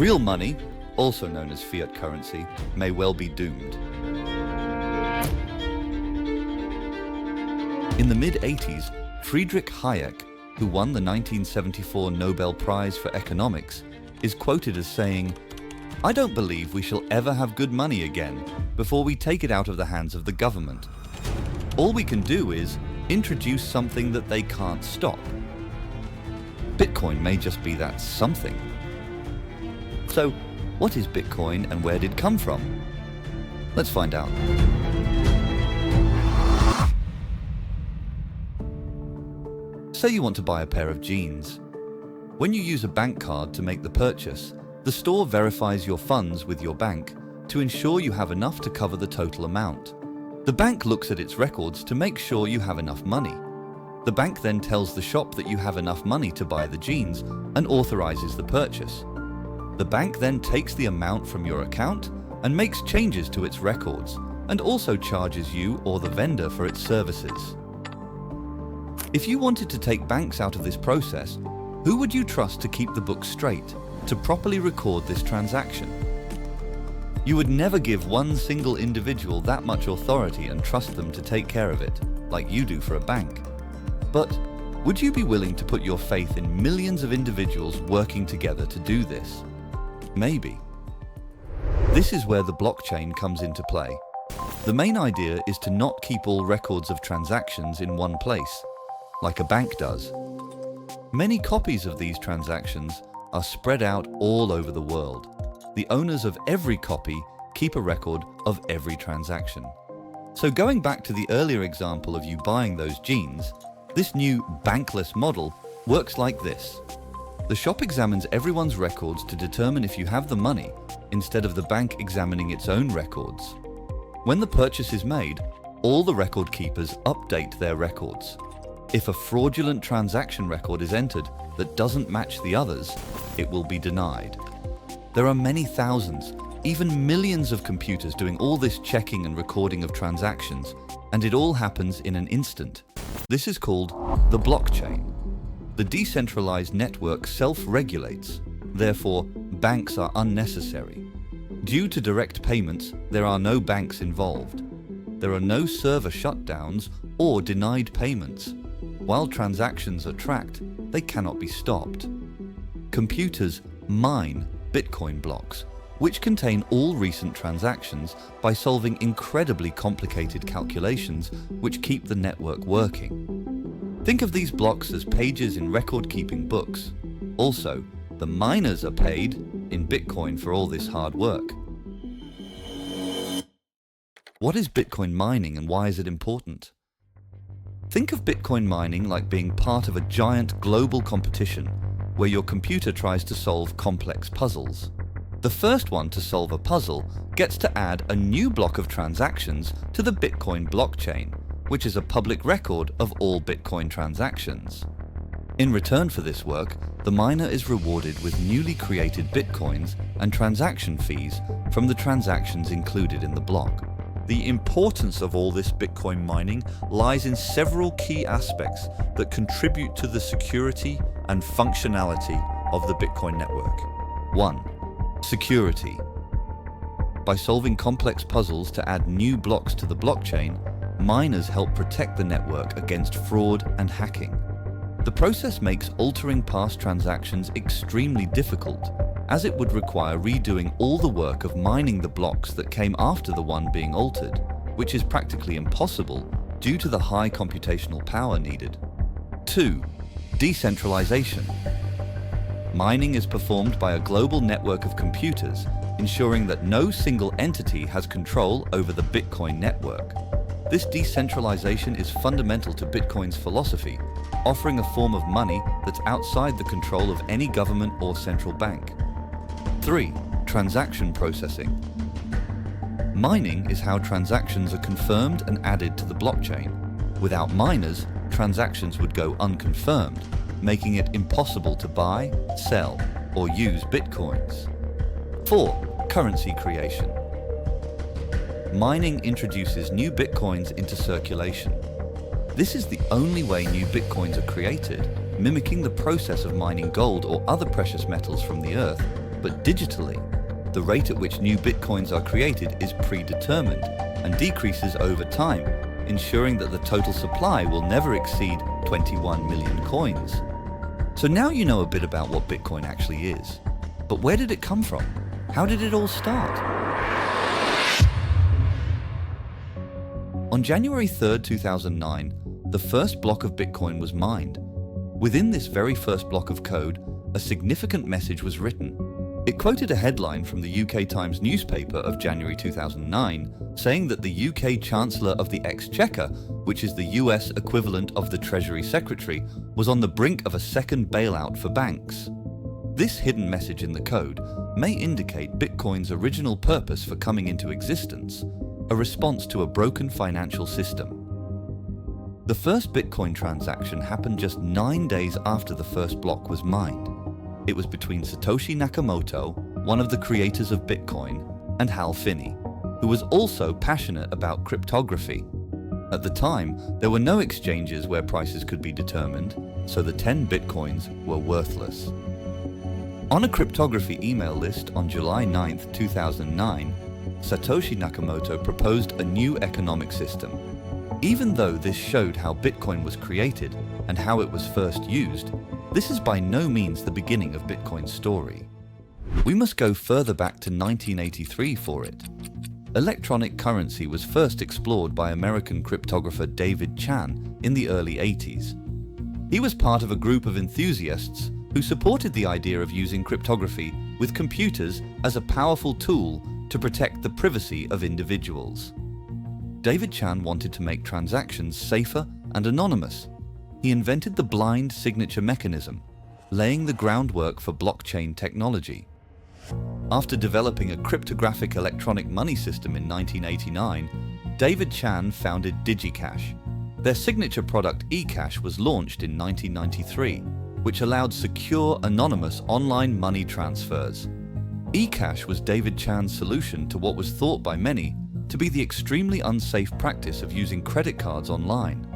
Real money, also known as fiat currency, may well be doomed. In the mid-80s, Friedrich Hayek, who won the 1974 Nobel Prize for economics, is quoted as saying, "I don't believe we shall ever have good money again before we take it out of the hands of the government. All we can do is introduce something that they can't stop." Bitcoin may just be that something. So, what is Bitcoin and where did it come from? Let's find out. Say you want to buy a pair of jeans. When you use a bank card to make the purchase, the store verifies your funds with your bank to ensure you have enough to cover the total amount. The bank looks at its records to make sure you have enough money. The bank then tells the shop that you have enough money to buy the jeans and authorizes the purchase. The bank then takes the amount from your account and makes changes to its records, and also charges you or the vendor for its services. If you wanted to take banks out of this process, who would you trust to keep the books straight, to properly record this transaction? You would never give one single individual that much authority and trust them to take care of it, like you do for a bank. But would you be willing to put your faith in millions of individuals working together to do this? Maybe. This is where the blockchain comes into play. The main idea is to not keep all records of transactions in one place, like a bank does. Many copies of these transactions are spread out all over the world. The owners of every copy keep a record of every transaction. So going back to the earlier example of you buying those jeans, this new bankless model works like this. The shop examines everyone's records to determine if you have the money, instead of the bank examining its own records. When the purchase is made, all the record keepers update their records. If a fraudulent transaction record is entered that doesn't match the others, it will be denied. There are many thousands, even millions of computers doing all this checking and recording of transactions, and it all happens in an instant. This is called the blockchain. The decentralized network self-regulates, therefore banks are unnecessary. Due to direct payments, there are no banks involved. There are no server shutdowns or denied payments. While transactions are tracked, they cannot be stopped. Computers mine Bitcoin blocks, which contain all recent transactions by solving incredibly complicated calculations which keep the network working. Think of these blocks as pages in record-keeping books. Also, the miners are paid in Bitcoin for all this hard work. What is Bitcoin mining and why is it important? Think of Bitcoin mining like being part of a giant global competition where your computer tries to solve complex puzzles. The first one to solve a puzzle gets to add a new block of transactions to the Bitcoin blockchain, which is a public record of all Bitcoin transactions. In return for this work, the miner is rewarded with newly created Bitcoins and transaction fees from the transactions included in the block. The importance of all this Bitcoin mining lies in several key aspects that contribute to the security and functionality of the Bitcoin network. 1. Security. By solving complex puzzles to add new blocks to the blockchain, miners help protect the network against fraud and hacking. The process makes altering past transactions extremely difficult, as it would require redoing all the work of mining the blocks that came after the one being altered, which is practically impossible due to the high computational power needed. 2. Decentralization. Mining is performed by a global network of computers, ensuring that no single entity has control over the Bitcoin network. This decentralization is fundamental to Bitcoin's philosophy, offering a form of money that's outside the control of any government or central bank. 3. Transaction processing. Mining is how transactions are confirmed and added to the blockchain. Without miners, transactions would go unconfirmed, making it impossible to buy, sell, or use Bitcoins. 4. Currency creation. Mining introduces new Bitcoins into circulation. This is the only way new Bitcoins are created, mimicking the process of mining gold or other precious metals from the earth, but digitally. The rate at which new bitcoins are created is predetermined and decreases over time, ensuring that the total supply will never exceed 21 million coins. So now you know a bit about what Bitcoin actually is. But where did it come from? How did it all start? On January 3rd, 2009, the first block of Bitcoin was mined. Within this very first block of code, a significant message was written. It quoted a headline from the UK Times newspaper of January 2009, saying that the UK Chancellor of the Exchequer, which is the US equivalent of the Treasury Secretary, was on the brink of a second bailout for banks. This hidden message in the code may indicate Bitcoin's original purpose for coming into existence, a response to a broken financial system. The first Bitcoin transaction happened just 9 days after the first block was mined. It was between Satoshi Nakamoto, one of the creators of Bitcoin, and Hal Finney, who was also passionate about cryptography. At the time, there were no exchanges where prices could be determined, so the 10 Bitcoins were worthless. On a cryptography email list on July 9, 2009, Satoshi Nakamoto proposed a new economic system. Even though this showed how Bitcoin was created and how it was first used, this is by no means the beginning of Bitcoin's story. We must go further back to 1983 for it. Electronic currency was first explored by American cryptographer David Chan in the early 80s. He was part of a group of enthusiasts who supported the idea of using cryptography with computers as a powerful tool to protect the privacy of individuals. David Chan wanted to make transactions safer and anonymous. He invented the blind signature mechanism, laying the groundwork for blockchain technology. After developing a cryptographic electronic money system in 1989, David Chan founded DigiCash. Their signature product eCash was launched in 1993, which allowed secure, anonymous online money transfers. eCash was David Chan's solution to what was thought by many to be the extremely unsafe practice of using credit cards online.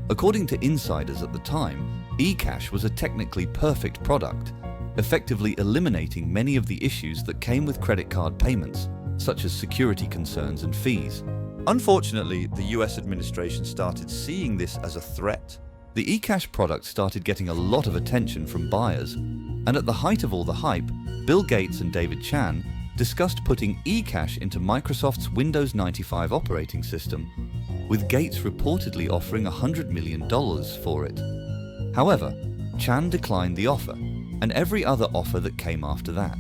According to insiders at the time, eCash was a technically perfect product, effectively eliminating many of the issues that came with credit card payments, such as security concerns and fees. Unfortunately, the US administration started seeing this as a threat. The eCash product started getting a lot of attention from buyers, and at the height of all the hype, Bill Gates and David Chan discussed putting eCash into Microsoft's Windows 95 operating system, with Gates reportedly offering $100 million for it. However, Chan declined the offer, and every other offer that came after that.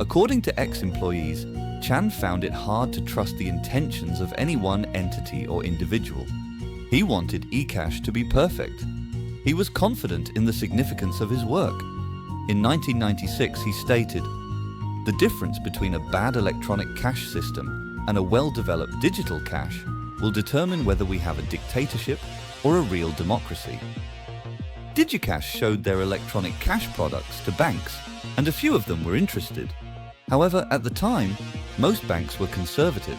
According to ex-employees, Chan found it hard to trust the intentions of any one entity or individual. He wanted eCash to be perfect. He was confident in the significance of his work. In 1996, he stated, "The difference between a bad electronic cash system and a well-developed digital cash will determine whether we have a dictatorship or a real democracy." DigiCash showed their electronic cash products to banks, and a few of them were interested. However, at the time, most banks were conservative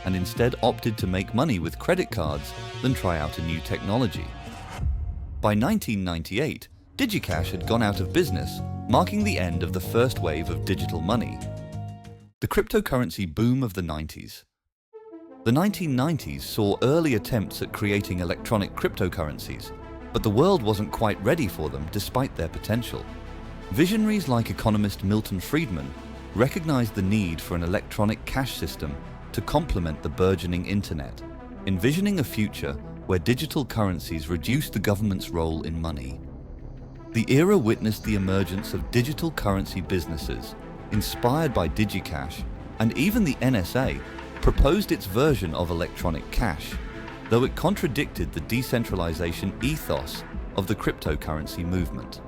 and instead opted to make money with credit cards than try out a new technology. By 1998, DigiCash had gone out of business, marking the end of the first wave of digital money. The cryptocurrency boom of the 90s. The 1990s saw early attempts at creating electronic cryptocurrencies, but the world wasn't quite ready for them despite their potential. Visionaries like economist Milton Friedman recognized the need for an electronic cash system to complement the burgeoning internet, envisioning a future where digital currencies reduced the government's role in money. The era witnessed the emergence of digital currency businesses, inspired by DigiCash, and even the NSA proposed its version of electronic cash, though it contradicted the decentralization ethos of the cryptocurrency movement.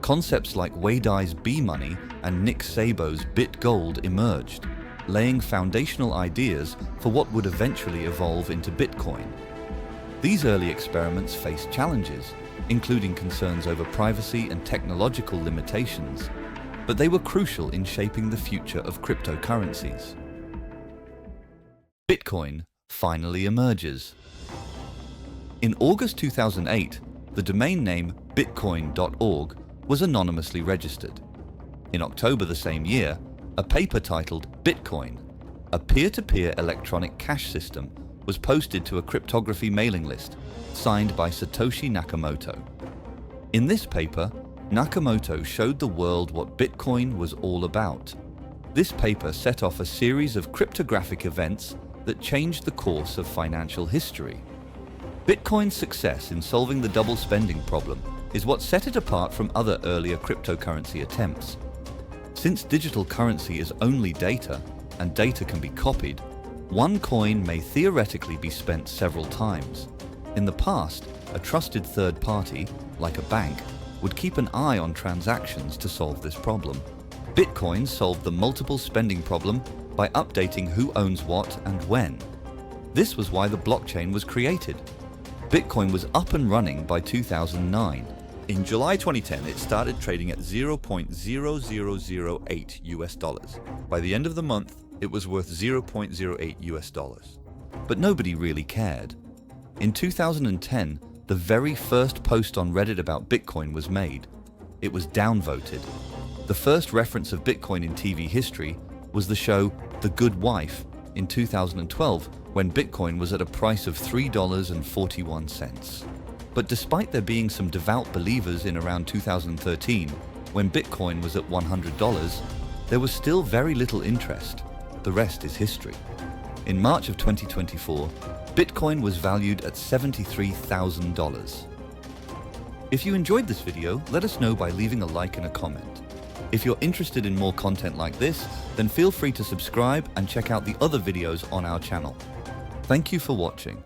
Concepts like Wei Dai's B-Money and Nick Szabo's BitGold emerged, laying foundational ideas for what would eventually evolve into Bitcoin. These early experiments faced challenges, including concerns over privacy and technological limitations, but they were crucial in shaping the future of cryptocurrencies. Bitcoin finally emerges. In August 2008, the domain name bitcoin.org was anonymously registered. In October the same year, a paper titled Bitcoin, a peer-to-peer electronic cash system, was posted to a cryptography mailing list signed by Satoshi Nakamoto. In this paper, Nakamoto showed the world what Bitcoin was all about. This paper set off a series of cryptographic events that changed the course of financial history. Bitcoin's success in solving the double spending problem is what set it apart from other earlier cryptocurrency attempts. Since digital currency is only data, and data can be copied, one coin may theoretically be spent several times. In the past, a trusted third party, like a bank, would keep an eye on transactions to solve this problem. Bitcoin solved the multiple spending problem by updating who owns what and when. This was why the blockchain was created. Bitcoin was up and running by 2009. In July 2010, it started trading at $0.0008 US. By the end of the month, it was worth $0.08 US. But nobody really cared. In 2010, the very first post on Reddit about Bitcoin was made. It was downvoted. The first reference of Bitcoin in TV history was the show The Good Wife in 2012, when Bitcoin was at a price of $3.41. But despite there being some devout believers in around 2013, when Bitcoin was at $100, there was still very little interest. The rest is history. In March of 2024, Bitcoin was valued at $73,000. If you enjoyed this video, let us know by leaving a like and a comment. If you're interested in more content like this, then feel free to subscribe and check out the other videos on our channel. Thank you for watching.